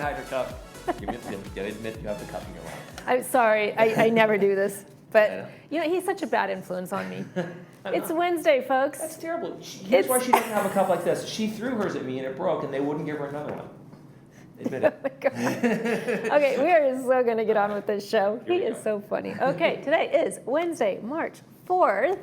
hide her cup. You gotta admit you have the cup in your lap. I'm sorry, I never do this. But, you know, he's such a bad influence on me. It's Wednesday, folks. That's terrible. Here's why she doesn't have a cup like this. She threw hers at me and it broke, and they wouldn't give her another one. Admit it. Oh my God. Okay, we are so going to get on with this show. He is so funny. Okay, today is Wednesday, March 4th.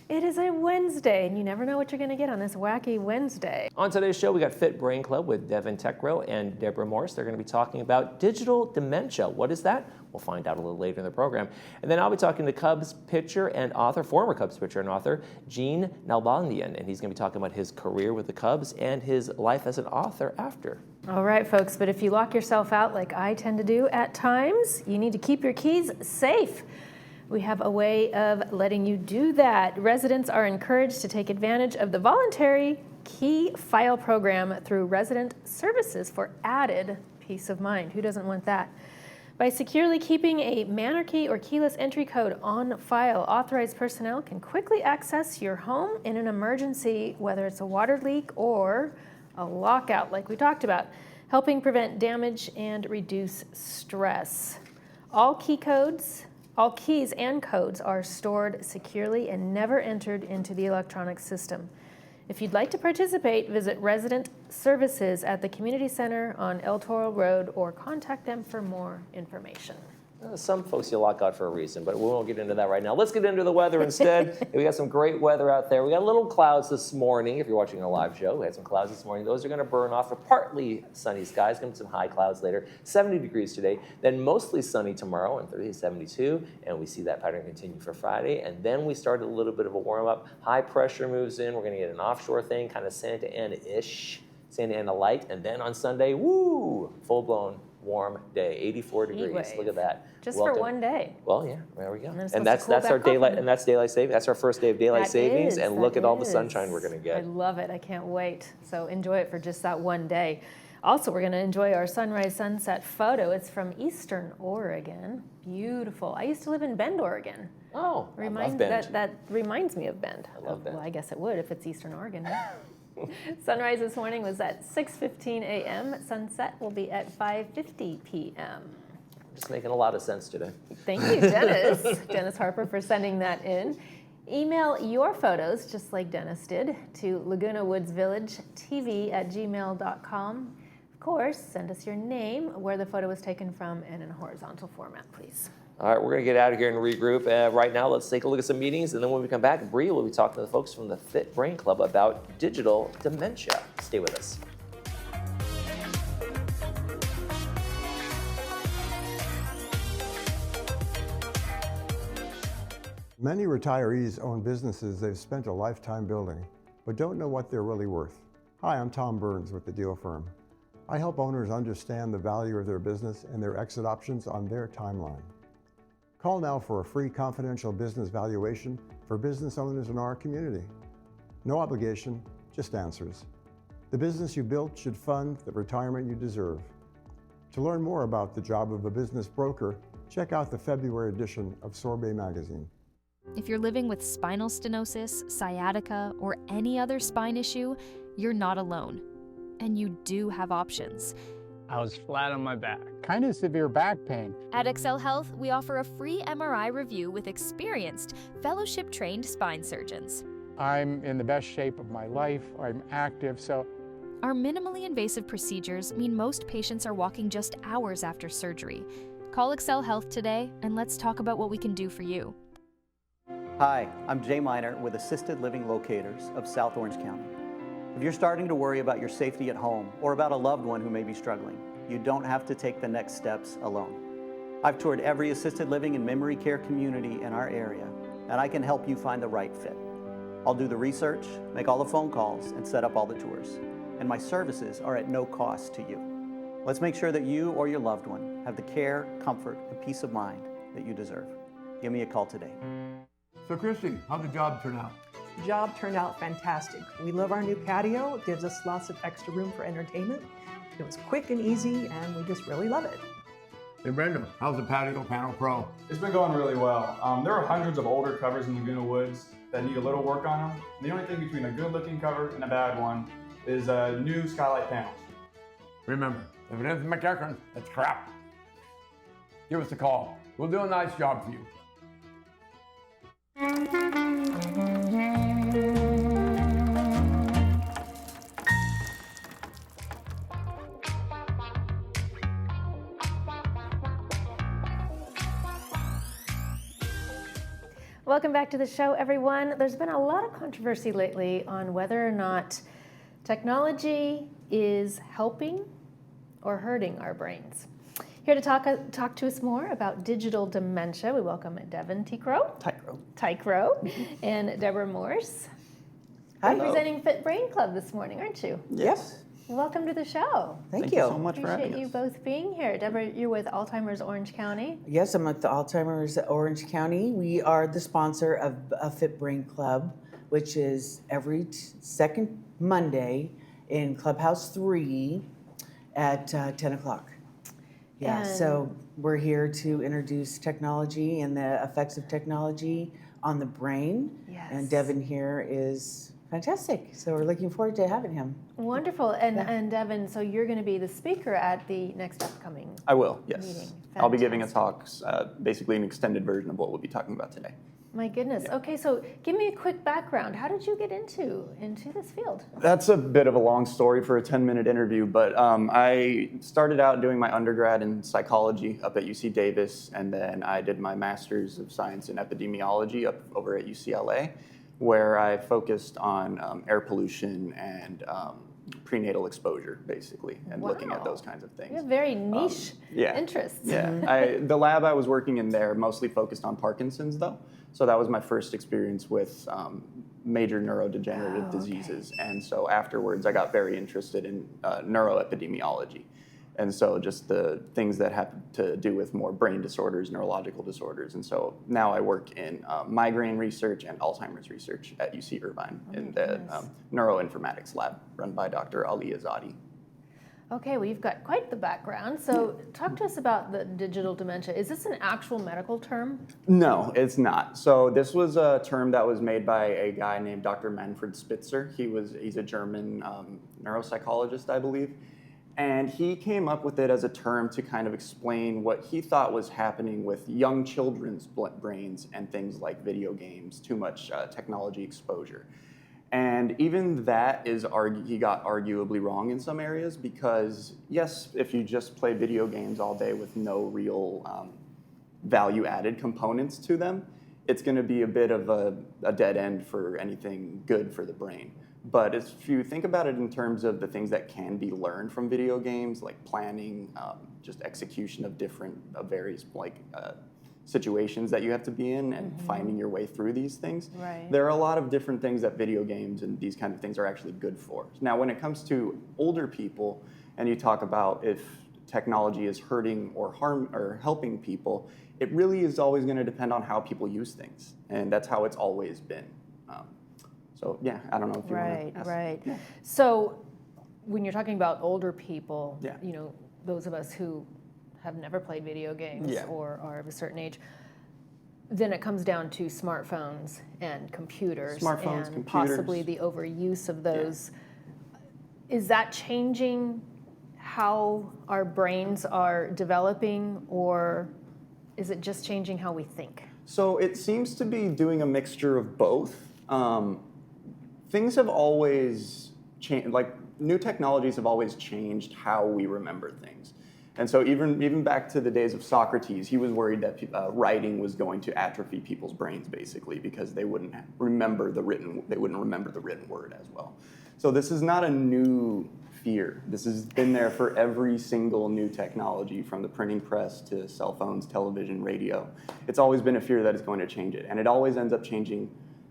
It is a Wednesday, and you never know what you're going to get on this wacky Wednesday. On today's show, we got Fit Brain Club with Devin Techrow and Deborah Morse. They're going to be talking about digital dementia. What is that? We'll find out a little later in the program. And then I'll be talking to Cubs pitcher and author, former Cubs pitcher and author, Gene Nalbandian. And he's going to be talking about his career with the Cubs and his life as an author after. All right, folks, but if you lock yourself out like I tend to do at times, you need to keep your keys safe. We have a way of letting you do that. Residents are encouraged to take advantage of the voluntary key file program through resident services for added peace of mind. Who doesn't want that? By securely keeping a manor key or keyless entry code on file, authorized personnel can quickly access your home in an emergency, whether it's a water leak or a lockout like we talked about, helping prevent damage and reduce stress. All keys and codes are stored securely and never entered into the electronic system. If you'd like to participate, visit Resident Services at the Community Center on El Toro Road or contact them for more information. Some folks you lock out for a reason, but we won't get into that right now. Let's get into the weather instead. We got some great weather out there. We got little clouds this morning. If you're watching a live show, we had some clouds this morning. Those are going to burn off for partly sunny skies. Going to be some high clouds later. 70 degrees today, then mostly sunny tomorrow, and Thursday 72. And we see that pattern continue for Friday. And then we start a little bit of a warm up. High pressure moves in. We're going to get an offshore thing, kind of Santa Ana-ish, Santa Ana light. And then on Sunday, woo, full blown warm day, 84 degrees. Look at that. Just for one day. Well, yeah, there we go. And that's our daylight, and that's daylight saving. That's our first day of daylight savings, and look at all the sunshine we're going to get. I love it. I can't wait. So enjoy it for just that one day. Also, we're going to enjoy our sunrise sunset photo. It's from Eastern Oregon. Beautiful. I used to live in Bend, Oregon. Oh, I love Bend. That reminds me of Bend. I love Bend. Well, I guess it would if it's Eastern Oregon. Sunrise this morning was at 6:15 a.m. Sunset will be at 5:50 p.m. Just making a lot of sense today. Thank you, Dennis. Dennis Harper for sending that in. Email your photos, just like Dennis did, to Laguna Woods Village TV at gmail.com. Of course, send us your name, where the photo was taken from, and in a horizontal format, please. All right, we're going to get out of here and regroup. Right now, let's take a look at some meetings, and then when we come back, Bree will be talking to the folks from the Fit Brain Club about digital dementia. Stay with us. Many retirees own businesses they've spent a lifetime building, but don't know what they're really worth. Hi, I'm Tom Burns with the Deal Firm. I help owners understand the value of their business and their exit options on their timeline. Call now for a free confidential business valuation for business owners in our community. No obligation, just answers. The business you built should fund the retirement you deserve. To learn more about the job of a business broker, check out the February edition of Sorbet magazine. If you're living with spinal stenosis, sciatica, or any other spine issue, you're not alone. And you do have options. I was flat on my back. Kind of severe back pain. At Excel Health, we offer a free MRI review with experienced, fellowship-trained spine surgeons. I'm in the best shape of my life. I'm active, so... Our minimally invasive procedures mean most patients are walking just hours after surgery. Call Excel Health today, and let's talk about what we can do for you. Hi, I'm Jay Miner with Assisted Living Locators of South Orange County. If you're starting to worry about your safety at home or about a loved one who may be struggling, you don't have to take the next steps alone. I've toured every assisted living and memory care community in our area, and I can help you find the right fit. I'll do the research, make all the phone calls, and set up all the tours. And my services are at no cost to you. Let's make sure that you or your loved one have the care, comfort, and peace of mind that you deserve. Give me a call today. So Christy, how'd the job turn out? The job turned out fantastic. We love our new patio. It gives us lots of extra room for entertainment. It was quick and easy, and we just really love it. Hey Brenda, how's the Patio Panel Pro? It's been going really well. There are hundreds of older covers in Laguna Woods that need a little work on them. The only thing between a good looking cover and a bad one is new skylight panels. Remember, If it isn't McEachern, it's crap. Give us a call. We'll do a nice job for you. Welcome back to the show, everyone. There's been a lot of controversy lately on whether or not technology is helping or hurting our brains. Here to talk to us more about digital dementia, we welcome Devin Tykro and Deborah Morse. Hi. Representing Fit Brain Club this morning, aren't you? Yes. Welcome to the show. Thank you so much for having Appreciate you us. both being here. Deborah, you're with Alzheimer's Orange County. Yes, I'm at the Alzheimer's Orange County. We are the sponsor of a Fit Brain Club, which is every second Monday in Clubhouse 3 at 10 o'clock. Yeah, And- so we're here to introduce technology and the effects of technology on the brain. Yes. And Devin here is fantastic. So we're looking forward to having him. Wonderful. And Devin, so you're going to be the speaker at the next upcoming I will, yes. meeting. I'll be giving a Fantastic. talk, basically an extended version of what we'll be talking about today. My goodness. Okay, so give me a quick background. How did you get into this field? That's a bit of a long story for a 10-minute interview, but I started out doing my undergrad in psychology up at UC Davis, and then I did my master's of science in epidemiology up over at UCLA, where I focused on air pollution and prenatal exposure, basically, and looking at Wow. those kinds of things. You have very niche yeah. interests. Yeah, the lab I was working in there mostly focused on Parkinson's, though. So that was my first experience with major neurodegenerative diseases. And so afterwards, I got very interested in neuroepidemiology. And so just the things that have to do with more brain disorders, neurological disorders. And so now I work in migraine research and Alzheimer's research at UC Irvine in the neuroinformatics lab run by Dr. Ali Azadi. Okay, well, you've got quite the background. So talk to us about the digital dementia. Is this an actual medical term? No, it's not. So this was a term that was made by a guy named Dr. Manfred Spitzer. He's a German neuropsychologist, I believe. And he came up with it as a term to kind of explain what he thought was happening with young children's brains and things like video games, too much technology exposure. And even that he got arguably wrong in some areas because, yes, if you just play video games all day with no real value-added components to them, it's going to be a bit of a dead end for anything good for the brain. But if you think about it in terms of the things that can be learned from video games, like planning, just execution of various situations that you have to be in and finding your way through these things. Right. There are a lot of different things that video games and these kind of things are actually good for. Now, when it comes to older people, and you talk about if technology is hurting or helping people, it really is always going to depend on how people use things, and that's how it's always been. So yeah, I don't know if you want to ask. Right. Yeah. So when you're talking about older people, Yeah. you know, those of us who have never played video games Yeah. or are of a certain age, then it comes down to smartphones and computers and possibly the overuse of those. Yeah. Is that changing how our brains are developing, or is it just changing how we think? So it seems to be doing a mixture of both. Things have always changed, like new technologies have always changed how we remember things. And so even back to the days of Socrates, he was worried that writing was going to atrophy people's brains, basically, because they wouldn't remember the written word as well. So this is not a new fear. This has been there for every single new technology, from the printing press to cell phones, television, radio. It's always been a fear that it's going to change it, and it always ends up changing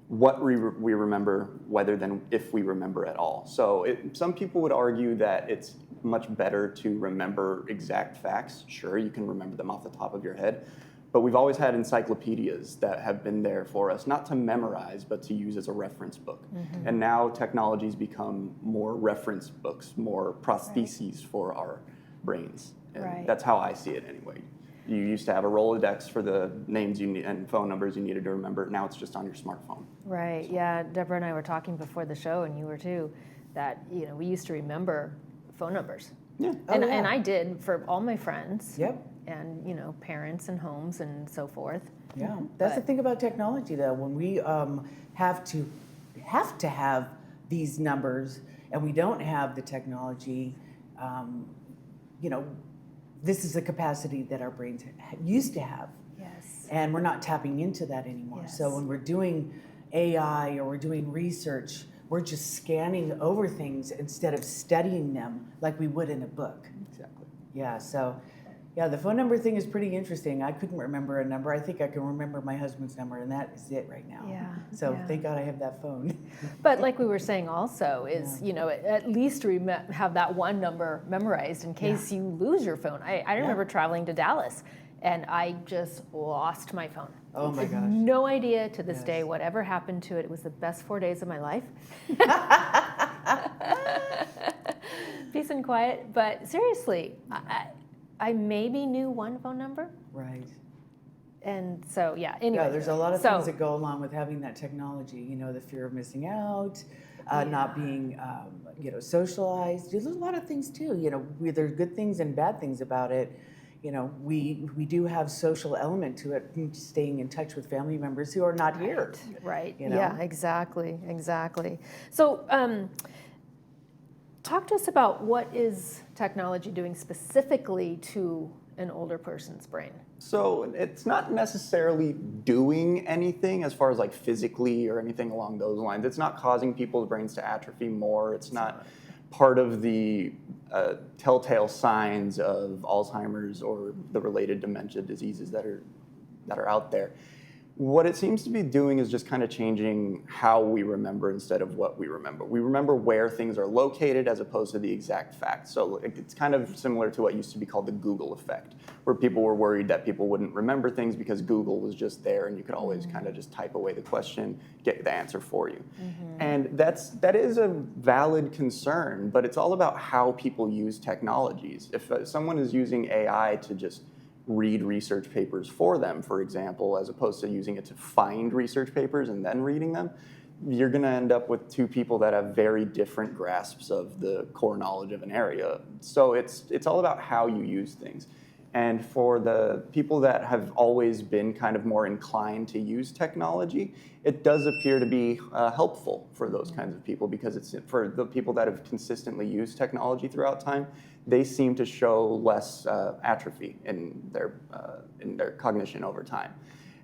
what we remember, rather than if we remember at all. So some people would argue that it's much better to remember exact facts. Sure, you can remember them off the top of your head, but we've always had encyclopedias that have been there for us, not to memorize, but to use as a reference book. Mm-hmm. And now technology's become more reference books, more prostheses for our brains. And that's how I see it anyway. You used to have a Rolodex for the names you need and phone numbers you needed to remember. Now it's just on your smartphone. Right. So. Yeah. Deborah and I were talking before the show, and you were too, that we used to remember phone numbers. Yeah. And, Oh, yeah. and I did for all my friends. Yep. And, parents and homes and so forth. Yeah, that's the But- thing about technology, though. When we have to have these numbers, and we don't have the technology, this is the capacity that our brains used to have, Yes. and we're not tapping into that anymore. So Yes. when we're doing AI or we're doing research, we're just scanning over things instead of studying them like we would in a book. Exactly. Yeah, so, yeah, the phone number thing is pretty interesting. I couldn't remember a number. I think I can remember my husband's number, and that is it right now. Yeah, So yeah. thank God I have that phone. But like we were saying also is, at least have that one number memorized in case you lose your phone. I remember traveling to Dallas and I just lost my phone. Oh my I have gosh. no idea to this Yes. day whatever happened to it. It was the best 4 days of my life. Peace and quiet. But seriously, I maybe knew one phone number. Right. And so, anyway. Yeah, there's a lot of So- things that go along with having that technology. The fear of missing out, not being, socialized. There's a lot of things too. There's good things and bad things about it. We do have social element to it, staying in touch with family members who are not here. Right. You know? Yeah, exactly. So, talk to us about what is technology doing specifically to an older person's brain? So it's not necessarily doing anything as far as like physically or anything along those lines. It's not causing people's brains to atrophy more. It's not part of the telltale signs of Alzheimer's or the related dementia diseases that are out there. What it seems to be doing is just kind of changing how we remember instead of what we remember. We remember where things are located as opposed to the exact fact. So it's kind of similar to what used to be called the Google effect, where people were worried that people wouldn't remember things because Google was just there and you could always kind of just type away the question, get the answer for you. And that is a valid concern, but it's all about how people use technologies. If someone is using AI to just read research papers for them, for example, as opposed to using it to find research papers and then reading them, you're going to end up with two people that have very different grasps of the core knowledge of an area. So it's all about how you use things. And for the people that have always been kind of more inclined to use technology, it does appear to be helpful for those kinds of people, because it's for the people that have consistently used technology throughout time, they seem to show less atrophy in their cognition over time.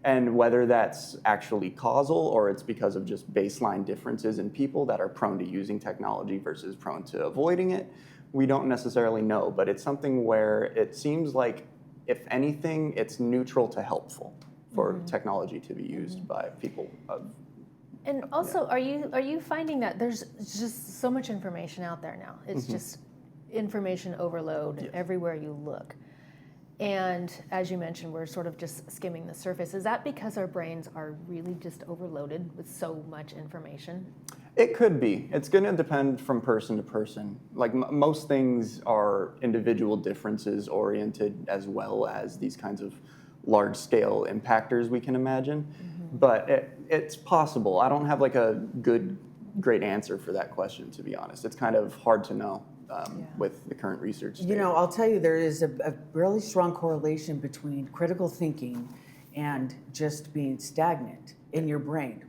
And whether that's actually causal or it's because of just baseline differences in people that are prone to using technology versus prone to avoiding it, we don't necessarily know. But it's something where it seems like, if anything, it's neutral to helpful for technology to be used by people of. And also, are you finding that there's just so much information out there now? It's just information overload everywhere you look. And as you mentioned, we're sort of just skimming the surface. Is that because our brains are really just overloaded with so much information? It could be. It's going to depend from person to person. Like most things are individual differences oriented, as well as these kinds of large-scale impactors we can imagine. But it's possible. I don't have like a great answer for that question, to be honest. It's kind of hard to know with the current research state. I'll tell you, there is a really strong correlation between critical thinking and just being stagnant in your brain.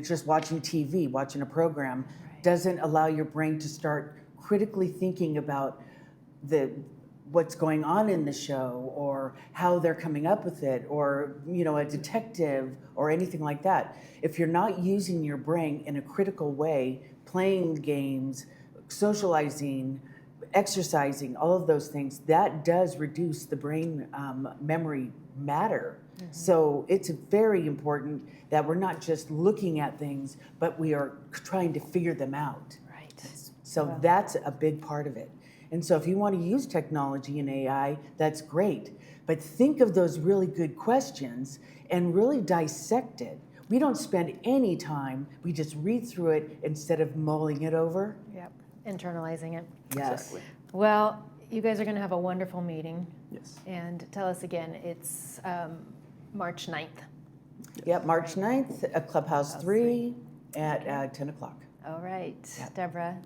Just watching TV, watching a program, doesn't allow your brain to start critically thinking about what's going on in the show, or how they're coming up with it, or a detective or anything like that. If you're not using your brain in a critical way, playing games, socializing, exercising, all of those things, that does reduce the brain memory matter. So it's very important that we're not just looking at things, but we are trying to figure them out. Right. So that's a big part of it. And so if you want to use technology and AI, that's great. But think of those really good questions and really dissect it. We don't spend any time, we just read through it instead of mulling it over. Yep. Internalizing it. Yes. Exactly. Well, you guys are going to have a wonderful meeting. Yes. And tell us again, it's March 9th. Yep, March 9th at Clubhouse 3 at 10 o'clock. All right, Deborah.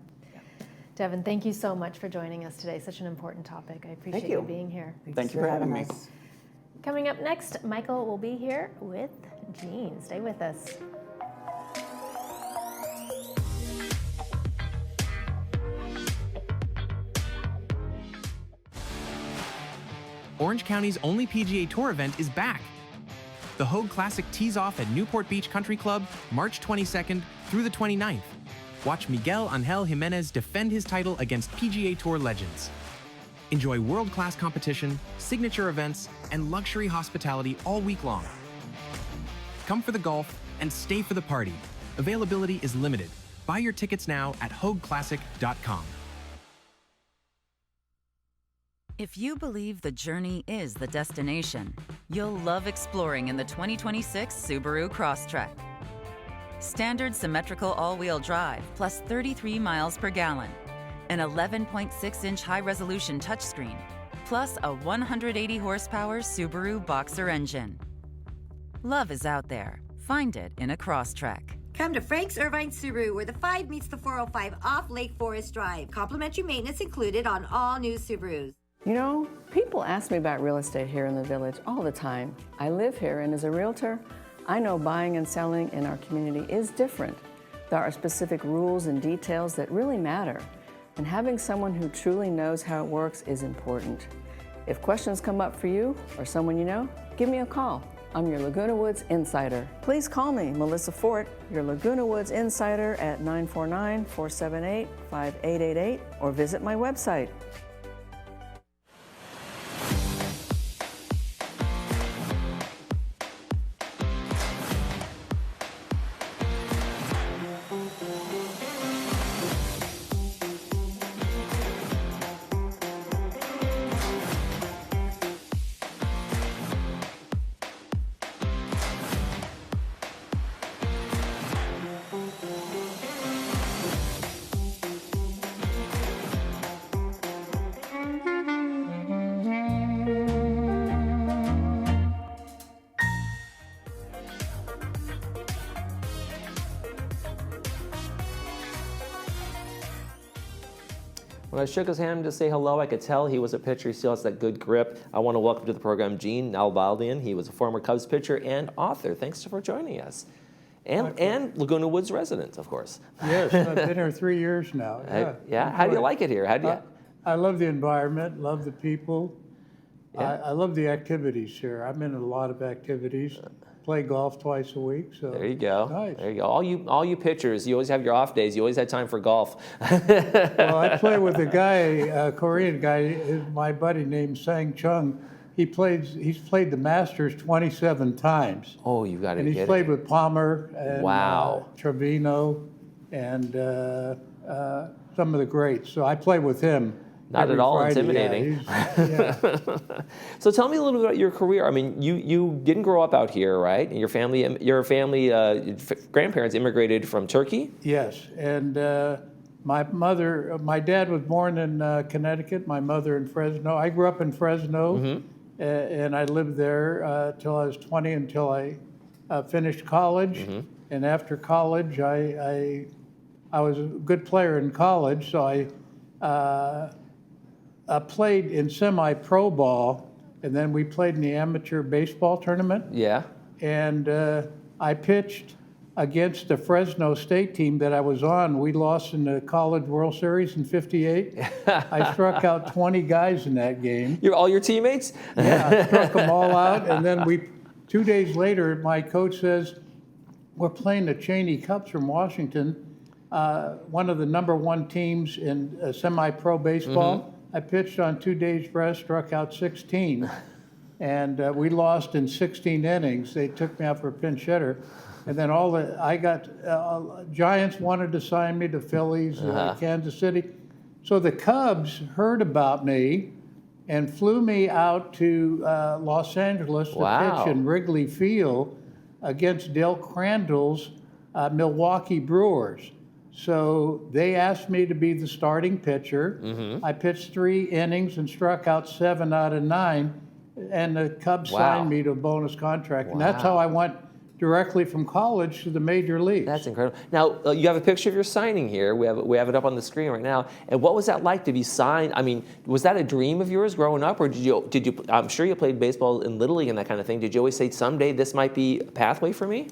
Devin, thank you so much for joining us today. Such an important topic. I appreciate you. you being here. Thank you for having me. us. Coming up next, Michael will be here with Jean. Stay with us. Orange County's only PGA Tour event is back. The Hogue Classic tees off at Newport Beach Country Club March 22nd through the 29th. Watch Miguel Angel Jimenez defend his title against PGA Tour legends. Enjoy world-class competition, signature events, and luxury hospitality all week long. Come for the golf and stay for the party. Availability is limited. Buy your tickets now at hogueclassic.com. If you believe the journey is the destination, you'll love exploring in the 2026 Subaru Crosstrek. Standard symmetrical all-wheel drive plus 33 miles per gallon, an 11.6-inch high-resolution touchscreen, plus a 180 horsepower Subaru Boxer engine. Love is out there. Find it in a Crosstrek. Come to Frank's Irvine Subaru, where the 5 meets the 405 off Lake Forest Drive. Complimentary maintenance included on all new Subarus. You know, people ask me about real estate here in the village all the time. I live here, and as a realtor, I know buying and selling in our community is different. There are specific rules and details that really matter, and having someone who truly knows how it works is important. If questions come up for you or someone you know, give me a call. I'm your Laguna Woods Insider. Please call me, Melissa Fort, your Laguna Woods Insider at 949-478-5888, or visit my website. When I shook his hand to say hello, I could tell he was a pitcher. He still has that good grip. I want to welcome to the program Gene Nalbaldian. He was a former Cubs pitcher and author. Thanks for joining us. And Laguna Woods resident, of course. Yes, I've been here 3 years now. Yeah. How do you like it here? How do you? I love the environment, love the people. Yeah. I love the activities here. I'm in a lot of activities. Play golf twice a week. So There you go. Nice. There you go. All you pitchers, you always have your off days. You always had time for golf. Well, I play with a guy, a Korean guy, my buddy named Sang Chung. He's played the Masters 27 times. Oh, you got to And get he's played with Palmer and Wow. Trevino and some of the greats. So I play with him. Not every at all Friday. intimidating. Yeah. So tell me a little bit about your career. I mean, you didn't grow up out here, right? Your grandparents immigrated from Turkey? Yes, and my dad was born in Connecticut, my mother in Fresno. I grew up in Fresno, and I lived there till I was 20, until I finished college. And after college, I was a good player in college, so I played in semi-pro ball, and then we played in the amateur baseball tournament. Yeah. And I pitched against the Fresno State team that I was on. We lost in the College World Series in '58. I struck out 20 guys in that game. All your teammates? Yeah, I struck them all out. And then 2 days later, my coach says, we're playing the Cheney Cubs from Washington, one of the #1 teams in semi-pro baseball. I pitched on 2 days rest, struck out 16. And we lost in 16 innings. They took me out for a pinch hitter. And then Giants wanted to sign me to Phillies, Kansas City. So the Cubs heard about me and flew me out to Los Angeles to pitch in Wrigley Field against Dale Crandall's Milwaukee Brewers. So they asked me to be the starting pitcher. I pitched 3 innings and struck out 7 out of 9. And the Cubs signed me to a bonus contract. And that's how I went directly from college to the major leagues. That's incredible. Now, you have a picture of your signing here. We have it up on the screen right now. And what was that like to be signed? I mean, was that a dream of yours growing up, or did you? I'm sure you played baseball in Little League and that kind of thing. Did you always say someday this might be a pathway for me?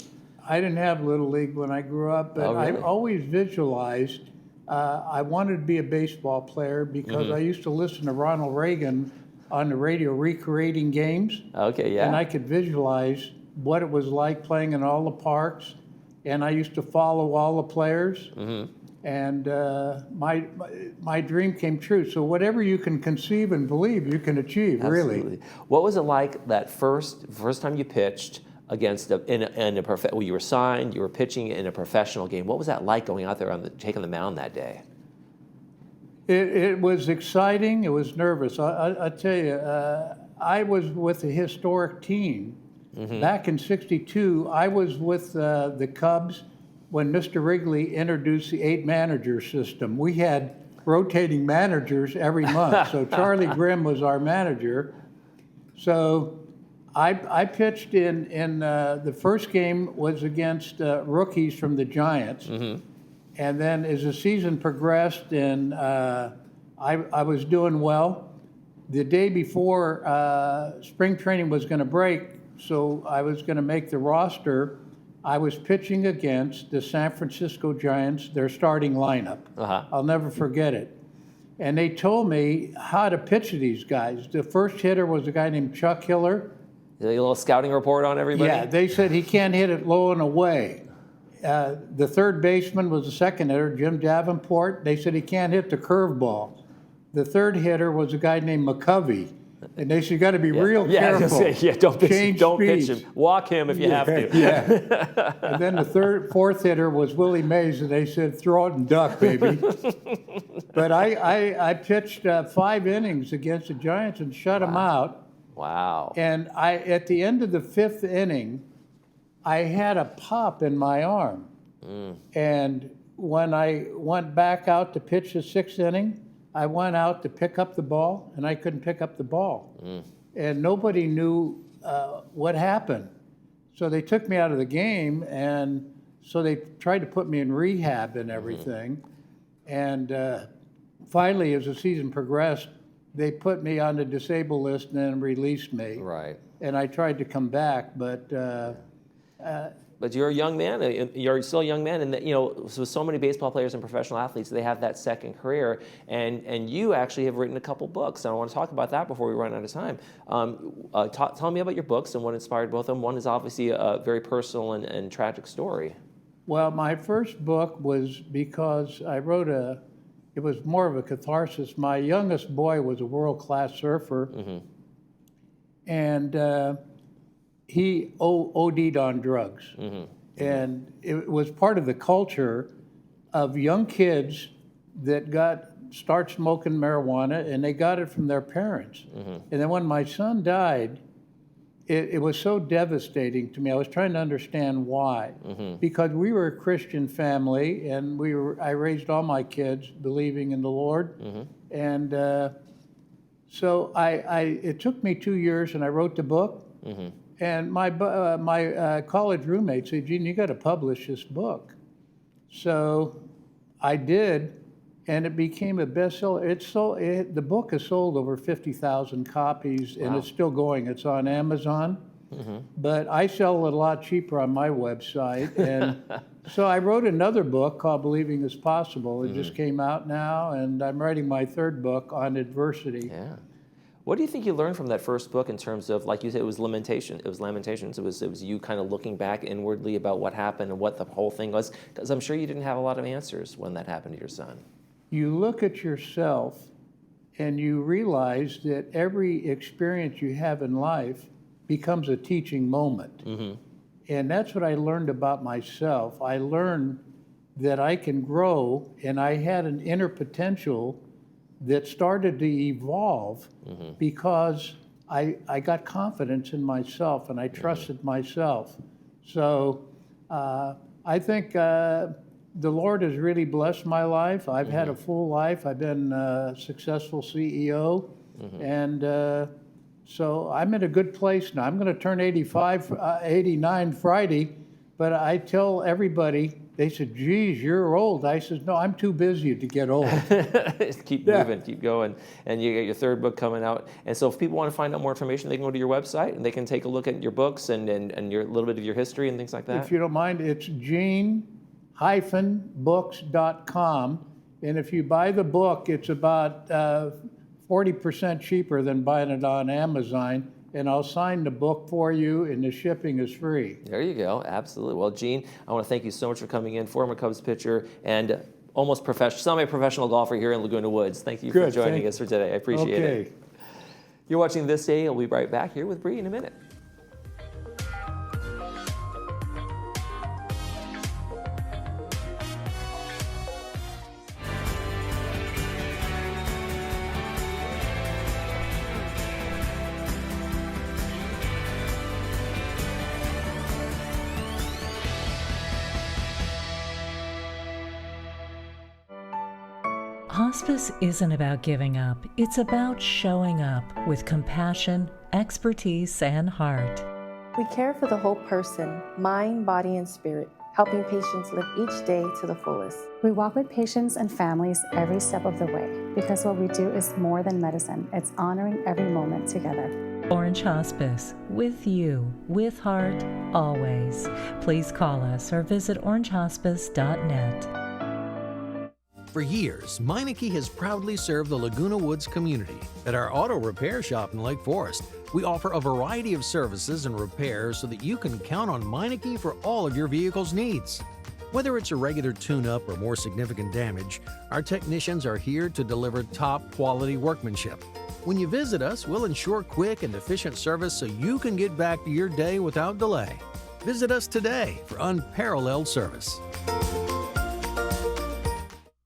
I didn't have Little League when I grew up, but Really? I always visualized I wanted to be a baseball player because I used to listen to Ronald Reagan on the radio recreating games. Okay, yeah. And I could visualize what it was like playing in all the parks. And I used to follow all the players. And my dream came true. So whatever you can conceive and believe, you can achieve, Absolutely. really. What was it like that first time you pitched against well, you were signed, you were pitching in a professional game. What was that like going out there taking the mound that day? It was exciting. It was nervous. I tell you, I was with a historic team. Back in '62, I was with the Cubs when Mr. Wrigley introduced the 8-manager system. We had rotating managers every month. So Charlie Grimm was our manager. So I pitched in the first game was against rookies from the Giants. And then as the season progressed and I was doing well, the day before spring training was going to break, so I was going to make the roster, I was pitching against the San Francisco Giants, their starting lineup. I'll never forget it. And they told me how to pitch to these guys. The first hitter was a guy named Chuck Hiller. A little scouting report on everybody? Yeah, they said he can't hit it low and away. The third baseman was the second hitter, Jim Davenport. They said he can't hit the curveball. The third hitter was a guy named McCovey. And they said, you got to be real careful. Don't pitch speeds. him. Walk him if you have to. Yeah. And then the fourth hitter was Willie Mays, and they said, throw it and duck, baby. But I pitched 5 innings against the Giants and shut them out. Wow. And at the end of the 5th inning, I had a pop in my arm. And when I went back out to pitch the 6th inning, I went out to pick up the ball, and I couldn't pick up the ball. And nobody knew what happened. So they took me out of the game, and so they tried to put me in rehab and everything. And finally, as the season progressed, they put me on the disabled list and then released me. Right. And I tried to come back, but you're a young man. You're still a young man, and so many baseball players and professional athletes, they have that second career, and you actually have written a couple books. And I want to talk about that before we run out of time. Tell me about your books and what inspired both of them. One is obviously a very personal and tragic story. Well, my first book was because I wrote it was more of a catharsis. My youngest boy was a world-class surfer, and he OD'd on drugs. And it was part of the culture of young kids that start smoking marijuana, and they got it from their parents. And then when my son died, it was so devastating to me. I was trying to understand why. Because we were a Christian family, and I raised all my kids believing in the Lord. And so it took me 2 years, and I wrote the book. And my college roommate said, Gene, you got to publish this book. So I did, and it became a bestseller. The book has sold over 50,000 copies, and it's still going. It's on Amazon. But I sell it a lot cheaper on my website. And so I wrote another book called Believing is Possible. It just came out now, and I'm writing my 3rd book on adversity. Yeah. What do you think you learned from that first book in terms of, like you said, it was Lamentations. It was you kind of looking back inwardly about what happened and what the whole thing was? Because I'm sure you didn't have a lot of answers when that happened to your son. You look at yourself and you realize that every experience you have in life becomes a teaching moment. And that's what I learned about myself. I learned that I can grow, and I had an inner potential that started to evolve because I got confidence in myself and I trusted myself. So I think the Lord has really blessed my life. I've had a full life. I've been a successful CEO, and So I'm in a good place now. I'm going to turn 89 Friday, but I tell everybody, they said, geez, you're old. I said, no, I'm too busy to get old. Keep moving, keep going. And you get your third book coming out. And so if people want to find out more information, they can go to your website and they can take a look at your books and your little bit of your history and things like that. If you don't mind, it's gene-books.com. And if you buy the book, it's about 40% cheaper than buying it on Amazon. And I'll sign the book for you, and the shipping is free. There you go, absolutely. Well, Gene, I want to thank you so much for coming in, former Cubs pitcher and almost semi-professional golfer here in Laguna Woods. Thank you for joining us for today. I appreciate it. You're watching This Day. I'll be right back here with Bree in a minute. Hospice isn't about giving up. It's about showing up with compassion, expertise, and heart. We care for the whole person, mind, body, and spirit, helping patients live each day to the fullest. We walk with patients and families every step of the way because what we do is more than medicine. It's honoring every moment together. Orange Hospice, with you, with heart, always. Please call us or visit orangehospice.net. For years, Meineke has proudly served the Laguna Woods community. At our auto repair shop in Lake Forest, we offer a variety of services and repairs so that you can count on Meineke for all of your vehicle's needs. Whether it's a regular tune-up or more significant damage, our technicians are here to deliver top-quality workmanship. When you visit us, we'll ensure quick and efficient service so you can get back to your day without delay. Visit us today for unparalleled service.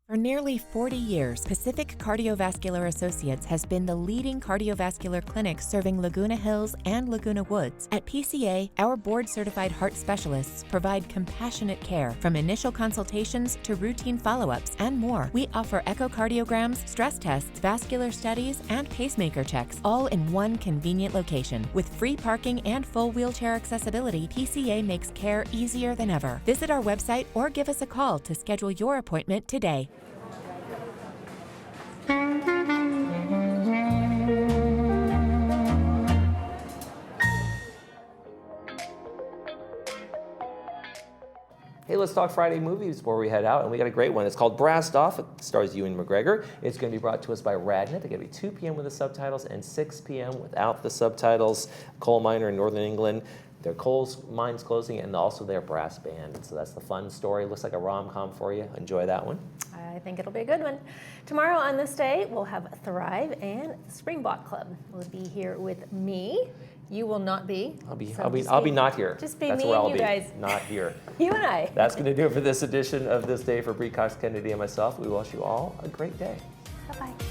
For nearly 40 years, Pacific Cardiovascular Associates has been the leading cardiovascular clinic serving Laguna Hills and Laguna Woods. At PCA, our board-certified heart specialists provide compassionate care from initial consultations to routine follow-ups and more. We offer echocardiograms, stress tests, vascular studies, and pacemaker checks, all in one convenient location. With free parking and full wheelchair accessibility, PCA makes care easier than ever. Visit our website or give us a call to schedule your appointment today. Hey, let's talk Friday movies before we head out, and we got a great one. It's called Brassed Off. It stars Ewan McGregor. It's going to be brought to us by Radnet. It's going to be 2 p.m. with the subtitles and 6 p.m. without the subtitles. Coal miner in northern England. Their coal mine's closing, and also their brass band. So that's the fun story. Looks like a rom-com for you. Enjoy that one. I think it'll be a good one. Tomorrow on This Day, we'll have Thrive and Springbok Club will be here with me. You will not be. I'll be not here. Just be That's me where and I'll you be. guys. Not here. You and I. That's going to do it for this edition of This Day. For Bree Cox Kennedy and myself, we wish you all a great day. Bye-bye.